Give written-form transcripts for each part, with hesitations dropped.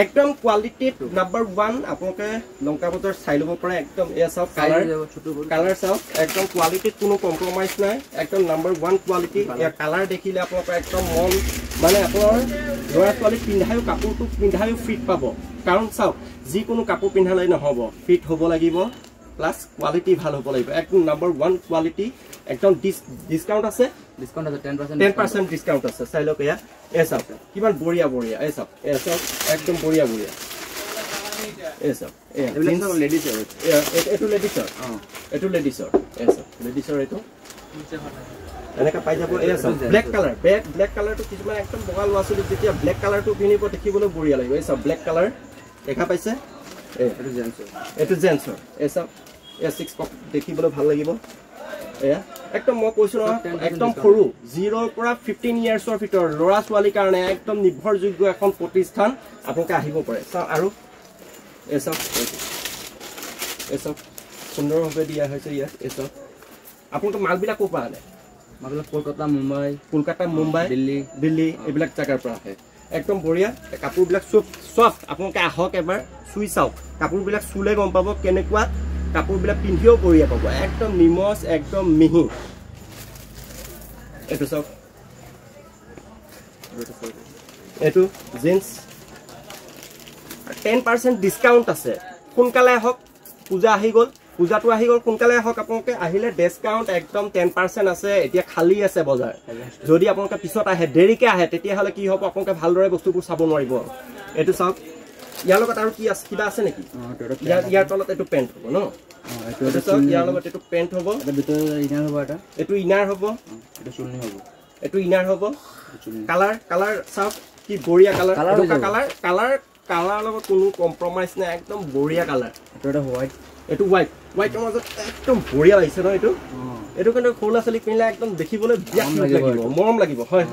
একদম quality number 1 আপোনালোকে লংকা বজাৰ চাই ল'ব পাৰে একদম এ চাওক কালাৰ চাওক একদম কোয়ালিটিত কোনো কম্প্ৰমাইজ নাই একদম নাম্বাৰ 1 কোয়ালিটি এ কালাৰ দেখিলে আপোনালোকৰ একদম মন মানে আপোনাৰ ল'ৰা ছোৱালী পিন্ধায়ো কাপোৰটো পিন্ধায়ো ফিট পাব কাৰণ চাওক যিকোনো কাপোৰ পিন্ধালে নহব ফিট হ'ব লাগিব প্লাস কোয়ালিটি ভাল হ'ব লাগিব একদম নাম্বার 1 কোয়ালিটি একদম ডিসকাউন্ট আছে 10% ডিসকাউন্ট আছে চাই লওক এয়া এ চাওক কিমান বঢ়িয়া এ চাওক একদম বঢ়িয়া এ চাওক এইবিলাক লেডিছৰ এটো লেডিছৰ এটো লেডিছৰ এ চাওক লেডিছৰ এটো এনেকা পাই যাব এ চাওক ব্ল্যাক কালাৰটো কিছুমান একদম বগা লোৱাছলি যেতিয়া ব্ল্যাক কালাৰটো পিনিব দেখিবলৈ বঢ়িয়া লাগিব এ চাওক ব্ল্যাক কালাৰ দেখা পাইছে এটো জেন্সৰ এ চাওক এ 6 পক দেখিবলৈ ভাল লাগিব এয়া একদম মই কৈছো একদম সৰু 0 পৰা 15 ইয়াৰ্ছৰ ভিতৰ ল'ৰা ছোৱালীৰ কাৰণে একদম নিৰ্ভৰযোগ্য এখন প্ৰতিষ্ঠান আপোনাক আহিব পাৰে আৰু এসব সুন্দৰভাৱে দিয়া হৈছে ইয়াত এসব আপোনাক মালবিলাক কোপা আনে মালবিলাক কলকাতা মুম্বাই দিল্লী এইবিলাক জাগাৰ পৰা আহে একদম বঢ়িয়া কাপোৰবিলাক সফট আপোনাক আহক এবাৰ চুই চাওক কাপোৰবিলাক চুলে গম পাব কেনেকুৱা কাপোৰবিলাক পিন্ধিও বঢ়িয়া পাব একদম নিমজ একদম মিহি এটো চাওক এটো জিন্স 10% ডিসকাউন্ট আছে কোনকালে হক পূজা আহি গল কোনকালে হক আপোনাক আহিলে ডিসকাউন্ট একদম 10% আছে এতিয়া খালি আছে বজাৰ যদি আপোনাক পিছত আহে দেৰিকে আহে তেতিয়া হলে কি হ'ব আপোনাক ভালদৰে বস্তুবোৰ চাব নোৱাৰিব এটো চাওক ইয়াৰ লগত আৰু কি আছে কিবা আছে নেকি ইয়াৰ তলত এটো পেন্ট হ'ব ন এটো চাওক ইয়াৰ লগত এটো পেন্ট হ'ব এটা ভিতৰত ইনাৰ হ'ব এটো ইনাৰ হ'ব এটো চুলনি হ'ব এটো ইনাৰ হ'ব কালাৰ চাওক কি বঢ়িয়া কালাৰ লগত কোনো কম্প্ৰমাইজ নাই একদম বঢ়িয়া কালাৰ এটো হোৱাইট মাজত একদম বঢ়িয়া লাগিছে ন এটো কিন্তু খোলা চলি পিনলে একদম দেখিবলৈ বিয়াক লাগিব মৰম লাগিব হয়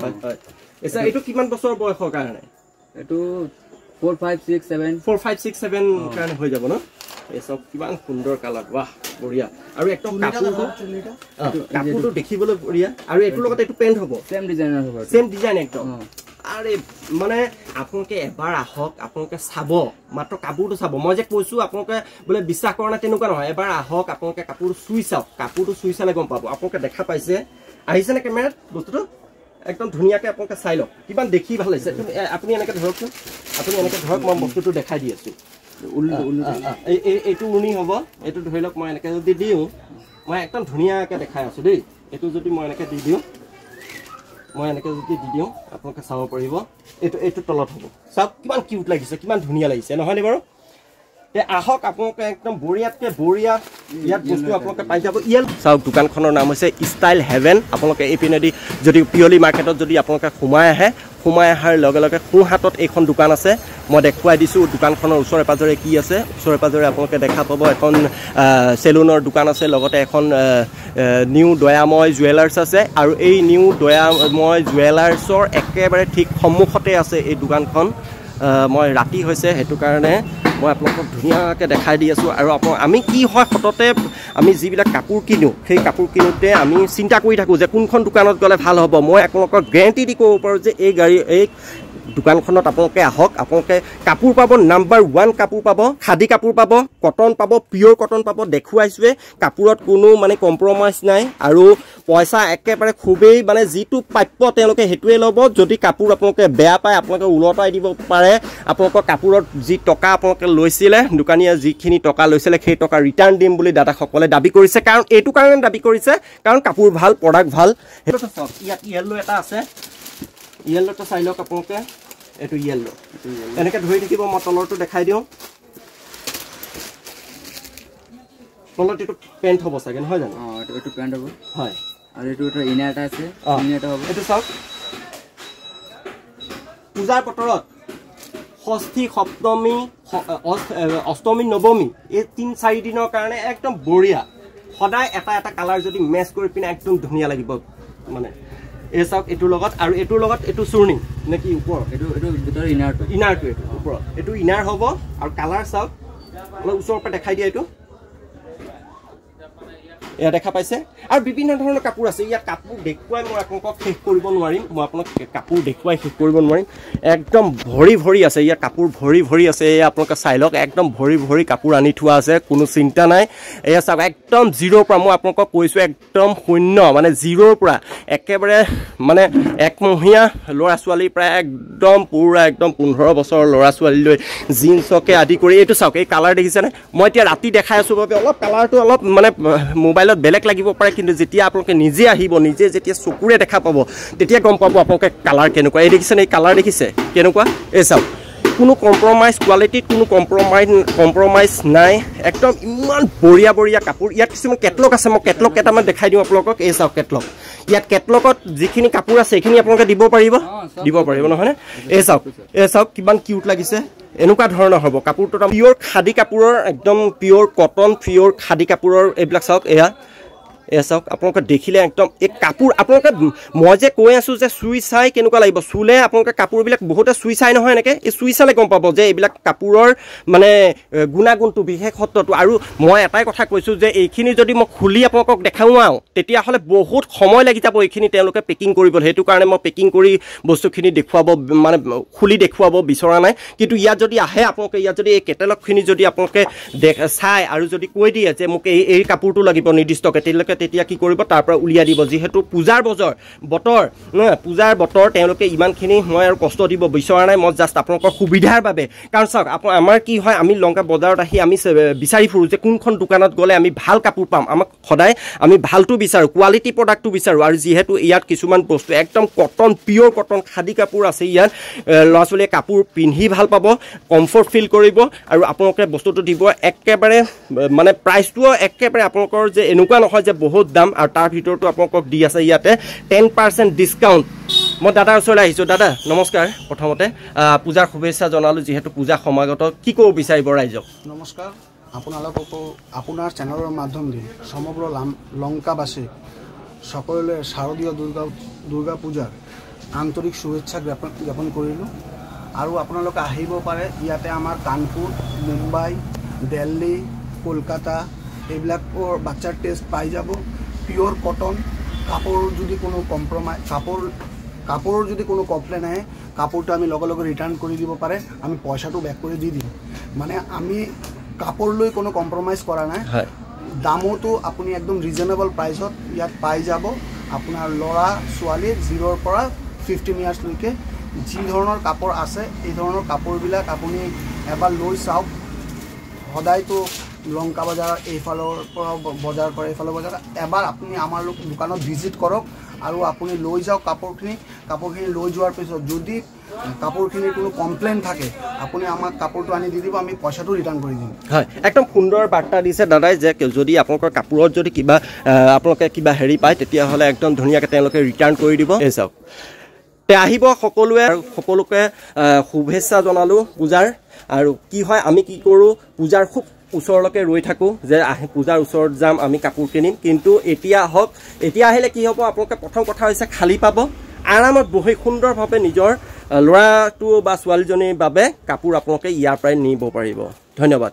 এসা এটো কিমান বছৰ বয়সৰ কাৰণে এটো 4 5 6 7 কাৰণে হৈ যাব ন এসব কিমান সুন্দৰ কালাৰ বাহ বঢ়িয়া আৰু একদম কাপোৰটো দেখিবলৈ বঢ়িয়া আৰু এটো লগত এটো পেন্ট হ'ব সেম ডিজাইন একদম আৰে মানে আপোনাকে এবাৰ আহক আপোনাকে চাব মাত্ৰ কাপোৰটো চাব মই যে কৈছো আপোনাকে বলে বিশ্বাস কৰা না তেনেকুৱা নহয় এবাৰ আহক আপোনাকে কাপোৰটো চুই চাওক কাপোৰটো চুই চালে গম পাব আপোনাকে দেখা পাইছে আহিছে না কেমেৰাত বস্তুটো একদম ধুনিয়াকে আপোনাকে চাই লওক কিমান দেখি ভাল লাগিছে আপুনি এনেকে ধৰক মই বস্তুটো দেখাই দি আছো এইটো উনি হ'ব এইটো ধৰি লওক মই এনেকে যদি দিও মই একদম ধুনিয়াকে দেখাই আছো দেই এইটো যদি মই এনেকে দি দিও আপোনাক চাব পাৰিব এইটো তলত হ'ব সব কিমান কিউট লাগিছে কিমান ধুনিয়া লাগিছে নহয় নে বাৰু তে আহক আপোনাক একদম বঢ়িয়াতকে বঢ়িয়া ইয়াত বস্তু আপোনাক পাই যাব ইয়েল চাওক দোকানখনৰ নাম হৈছে ষ্টাইল হেভেন আপোনাক এই পিনেদি যদি পিয়লি মাৰ্কেটত যদি আপোনাক সোমাই আহাৰ লগে লগে সোঁ হাতত এইখন দোকান আছে মই দেখুৱাই দিছো দোকানখনৰ ওচৰে পাজৰে কি আছে ওচৰে পাজৰে আপোনাক দেখা পাব এখন সেলুনৰ দোকান আছে লগতে এখন নিউ দয়াময় জুৱেলাৰ্ছ আছে আৰু এই নিউ দয়াময় জুৱেলাৰ্ছৰ একেবাৰে ঠিক সন্মুখতে আছে এই দোকানখন মই ৰাতি হৈছে হেতু কাৰণে মই আপোনাক ধুনিয়াকে দেখাই দি আছো আৰু আমি কি হয় ফটোতে আমি যিবিলাক কাপোৰ কিনো সেই কাপোৰ কিনোতে আমি চিন্তা কৰি থাকো যে কোনখন দোকানত গলে ভাল হ'ব মই আপোনাক গ্যাৰান্টি দি ক'ব পাৰো যে এই দোকানখনত আপোনালোকে আহক আপোনালোকে কাপোৰ পাব নাম্বাৰ 1 কাপোৰ পাব খাদি কাপোৰ পাব কটন পাব পিওৰ কটন পাব দেখুৱাইছোৱে কাপোৰত কোনো মানে কম্প্ৰমাইজ নাই আৰু পইচা একেবাৰে খুবেই মানে যিটো প্ৰাপ্য তেওঁলোকে হেতুৱে ল'ব যদি কাপোৰ আপোনালোকে বেয়া পায় আপোনালোকে উলটাই দিব পাৰে আপোনালোকৰ কাপোৰত যি টকা আপোনালোকে লৈছিলে দোকানীয়ে যিখিনি টকা লৈছিলে সেই টকা ৰিটাৰ্ণ দিম বুলি দাদাসকলে দাবী কৰিছে কাৰণ এইটো কাৰণে দাবী কৰিছে কাৰণ কাপোৰ ভাল প্ৰডাক্ট ভাল হেতু সব ইয়াত ইয়েলো এটা আছে ইয়েলোটো চাই লওক আপোনালোকে এটো ইয়েলো এনেকে ধৰি থাকিব মই তলৰটো দেখাই দিওঁ তলত এটো পেন্ট হ'ব চাগে নহয় জানো এটো পেন্ট হ'ব হয় আৰু এটো ইনাৰটা আছে ইনাৰটা হ'ব এটো চাওক পূজাৰ বতৰত ষষ্ঠী সপ্তমী অষ্টমী নৱমী এই 3-4 দিনৰ কাৰণে একদম বঢ়িয়া সদায় এটা কালাৰ যদি মেচ কৰি পিনে একদম ধুনিয়া লাগিব মানে এই চাওক এটোৰ লগত আৰু এটোৰ লগত এটো চুৰ্ণি নেকি ওপৰ এটো ভিতৰ ইনাৰটো এটো ওপৰ এটো ইনাৰ হ'ব আৰু কালাৰ চাওক অলপ ওচৰৰ পৰা দেখাই দিয়া এটো এয়া দেখা পাইছে আৰু বিভিন্ন ধৰণৰ কাপোৰ আছে ইয়াত কাপোৰ দেখুৱাই মই আপোনালোকক শেষ কৰিব নোৱাৰিম মই আপোনাক কাপোৰ দেখুৱাই শেষ কৰিব নোৱাৰিম একদম ভৰি ভৰি আছে ইয়াত কাপোৰ ভৰি ভৰি আছে এয়া আপোনালোকে চাই লওক একদম ভৰি ভৰি কাপোৰ আনি থোৱা আছে কোনো চিন্তা নাই এয়া চাওক একদম জিৰোৰ পৰা মই আপোনালোকক কৈছোঁ একদম শূন্য মানে জিৰোৰ পৰা একেবাৰে মানে একমহীয়া ল'ৰা ছোৱালী প্ৰায় একদম পুৰা একদম 15 বছৰৰ ল'ৰা ছোৱালীলৈ জিন্সকে আদি কৰি এইটো চাওক এই কালাৰ দেখিছেনে মই এতিয়া ৰাতি দেখাই আছোঁ বাবে অলপ কালাৰটো অলপ মানে মোবাইলত বেলেগ লাগিব পাৰে কিন্তু যেতিয়া আপোনালোকে নিজে আহিব নিজে যেতিয়া চকুৰে দেখা পাব তেতিয়া গম পাব আপোনালোকে কালাৰ কেনেকুৱা এই দেখিছেনে এই কালাৰ দেখিছে কেনেকুৱা এই চাওক কোনো কম্প্ৰমাইজ কোৱালিটিত কোনো কম্প্ৰমাইজ নাই একদম ইমান বঢ়িয়া বঢ়িয়া কাপোৰ ইয়াত কিছুমান কেটলগ আছে মই কেটলগ কেইটামান দেখাই দিওঁ আপোনালোকক এই চাওক কেটলগ ইয়াত কেটলগত যিখিনি কাপোৰ আছে সেইখিনি আপোনালোকে দিব পাৰিব নহয়নে এই চাওক কিমান কিউট লাগিছে এনেকুৱা ধৰণৰ হ'ব কাপোৰটো পিয়'ৰ খাদী কাপোৰৰ একদম পিয়'ৰ কটন পিয়'ৰ খাদী কাপোৰৰ এইবিলাক চাওক এয়া চাওক আপোনালোকে দেখিলে একদম এই কাপোৰ আপোনালোকে মই যে কৈ আছোঁ যে চুই চাই কেনেকুৱা লাগিব চুলে আপোনালোকে কাপোৰবিলাক বহুতে চুই চাই নহয় এনেকৈ এই চুই চালে গম পাব যে এইবিলাক কাপোৰৰ মানে গুণাগুণটো বিশেষত্বটো আৰু মই এটাই কথা কৈছোঁ যে এইখিনি যদি মই খুলি আপোনালোকক দেখাওঁ তেতিয়াহ'লে বহুত সময় লাগি যাব এইখিনি তেওঁলোকে পেকিং কৰিবলৈ সেইটো কাৰণে মই পেকিং কৰি বস্তুখিনি দেখুৱাব মানে খুলি দেখুৱাব বিচৰা নাই কিন্তু ইয়াত যদি আহে আপোনালোকে ইয়াত যদি এই কেটেলগখিনি যদি আপোনালোকে চাই আৰু যদি কৈ দিয়ে যে মোক এই কাপোৰটো লাগিব নিৰ্দিষ্টকৈ তেতিয়া কি কৰিব তাৰ পৰা উলিয়াই দিব যিহেতু পূজাৰ পূজাৰ বতৰ তেওঁলোকে ইমানখিনি মই আৰু কষ্ট দিব বিচৰা নাই মই জাষ্ট আপোনালোকৰ সুবিধাৰ বাবে কাৰণ চাওক আমাৰ কি হয় আমি লংকা বজাৰত আহি আমি বিচাৰি ফুৰোঁ যে কোনখন দোকানত গ'লে আমি ভাল কাপোৰ পাম আমাক সদায় আমি ভালটো বিচাৰোঁ কোৱালিটি প্ৰডাক্টটো বিচাৰোঁ আৰু যিহেতু ইয়াত কিছুমান বস্তু একদম কটন পিয়'ৰ কটন খাদী কাপোৰ আছে ইয়াত ল'ৰা ছোৱালীয়ে কাপোৰ পিন্ধি ভাল পাব কমফৰ্ট ফিল কৰিব আৰু আপোনালোকে বস্তুটো দিব একেবাৰে মানে প্ৰাইচটোও একেবাৰে আপোনালোকৰ যে এনেকুৱা নহয় যে বহুত দাম আৰু তাৰ ভিতৰতো আপোনালোকক দি আছে ইয়াতে 10% ডিছকাউণ্ট মই দাদাৰ ওচৰলৈ আহিছোঁ দাদা নমস্কাৰ প্ৰথমতে পূজাৰ শুভেচ্ছা জনালোঁ যিহেতু পূজা সমাগত কি ক'ব বিচাৰিব ৰাইজক নমস্কাৰ আপোনালোককো আপোনাৰ চেনেলৰ মাধ্যমেদি সমগ্ৰ লংকাবাসী সকলোলৈ শাৰদীয় দুৰ্গা পূজাৰ আন্তৰিক শুভেচ্ছা জ্ঞাপন কৰিলোঁ আৰু আপোনালোকে আহিব পাৰে ইয়াতে আমাৰ কানপুৰ মুম্বাই দিল্লী কলকাতা এইবিলাকৰ বাচ্চাৰ টেষ্ট পাই যাব পিয়'ৰ কটন কাপোৰ যদি কোনো কম্প্ৰমাইজ কাপোৰৰ যদি কোনো কমপ্লেইন আহে কাপোৰটো আমি লগে লগে ৰিটাৰ্ণ কৰি দিব পাৰে আমি পইচাটো বেক কৰি দি দিম মানে আমি কাপোৰ লৈ কোনো কম্প্ৰমাইজ কৰা নাই দামতো আপুনি একদম ৰিজনেবল প্ৰাইচত ইয়াত পাই যাব আপোনাৰ ল'ৰা ছোৱালী 0ৰ পৰা 15 ইয়াৰ্ছলৈকে যি ধৰণৰ কাপোৰ আছে এই ধৰণৰ কাপোৰবিলাক আপুনি এবাৰ লৈ চাওক সদায়তো লংকা বজাৰ এইফালৰ পৰা বজাৰ কৰে এইফালৰ বজাৰ এবাৰ আপুনি আমাৰ দোকানত ভিজিট কৰক আৰু আপুনি লৈ যাওক কাপোৰখিনি লৈ যোৱাৰ পিছত যদি কাপোৰখিনিৰ কোনো কমপ্লেইন থাকে আপুনি আমাক কাপোৰটো আনি দি দিব আমি পইচাটো ৰিটাৰ্ণ কৰি দিম হয় একদম সুন্দৰ বাৰ্তা দিছে দাদাই যে যদি আপোনালোকৰ কাপোৰত যদি কিবা আপোনালোকে কিবা হেৰি পায় তেতিয়াহ'লে একদম ধুনীয়াকৈ তেওঁলোকে ৰিটাৰ্ণ কৰি দিব এই চাওক তে আহিব সকলোৱে আৰু সকলোকে শুভেচ্ছা জনালোঁ পূজাৰ আৰু কি হয় আমি কি কৰোঁ পূজাৰ খুব ওচৰলৈকে ৰৈ থাকোঁ যে পূজাৰ ওচৰত যাম আমি কাপোৰ কিনিম কিন্তু এতিয়া আহিলে কি হ'ব আপোনালোকে প্ৰথম কথা হৈছে খালী পাব আৰামত বহি সুন্দৰভাৱে নিজৰ ল'ৰাটো বা ছোৱালীজনীৰ বাবে কাপোৰ আপোনালোকে ইয়াৰ পৰাই নিব পাৰিব ধন্যবাদ